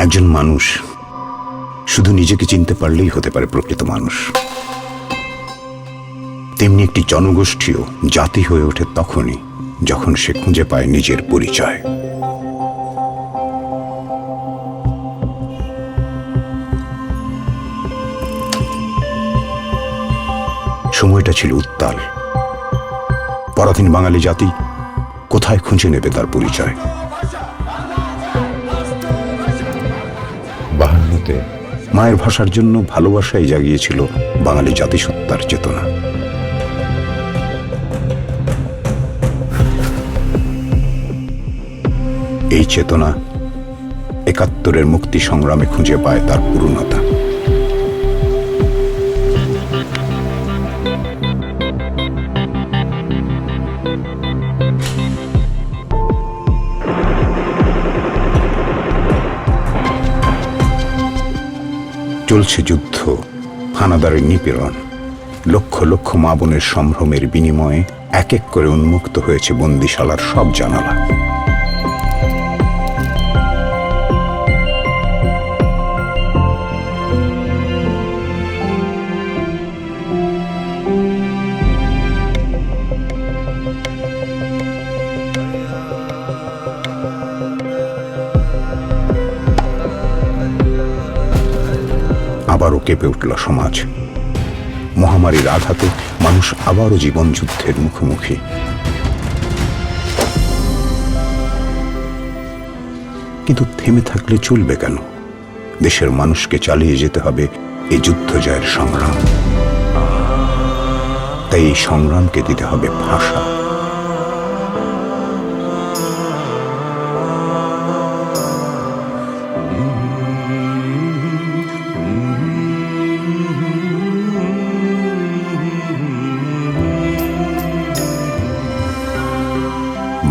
একজন মানুষ শুধু নিজেকে চিনতে পারলেই হতে পারে প্রকৃত মানুষ। তেমনি একটি জনগোষ্ঠীও জাতি হয়ে ওঠে তখনই যখন সে খুঁজে পায় নিজের পরিচয়। সময়টা ছিল উত্তাল। পরাধীন বাঙালি জাতি কোথায় খুঁজে নেবে তার পরিচয়? 52-তে মায়ের ভাষার জন্য ভালোবাসাই জাগিয়েছিল বাঙালি জাতিসত্তার চেতনা। এই চেতনা ৭১-এর মুক্তি সংগ্রামে খুঁজে পায় তার পূর্ণতা। চলছে যুদ্ধ, হানাদারের নিপীড়ন, লক্ষ লক্ষ মা বোনের সম্ভ্রমের বিনিময়ে এক এক করে উন্মুক্ত হয়েছে বন্দিশালার সব জানালা। আবারও কেঁপে উঠল সমাজ। মহামারীর আঘাতে মানুষ আবারও জীবন যুদ্ধের মুখোমুখি। কিন্তু থেমে থাকলে চলবে কেন? দেশের মানুষকে চালিয়ে যেতে হবে এই যুদ্ধ জয়ের সংগ্রাম। তাই এই সংগ্রামকে দিতে হবে ভাষা।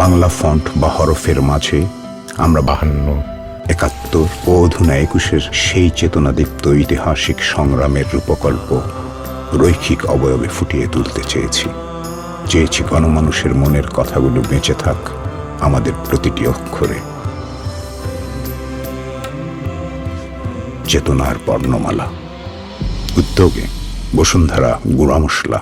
বাংলা ফন্ট বা হরফের মাঝে আমরা 52, ৭১ ও অধুনা ২১-এর সেই চেতনাদীপ্ত ঐতিহাসিক সংগ্রামের রূপকল্প রৈখিক অবয়বে ফুটিয়ে তুলতে চেয়েছি গণমানুষের মনের কথাগুলো বেঁচে থাক আমাদের প্রতিটি অক্ষরে। চেতনার বর্ণমালা। উদ্যোগে বসুন্ধরা গুঁড়া মশলা।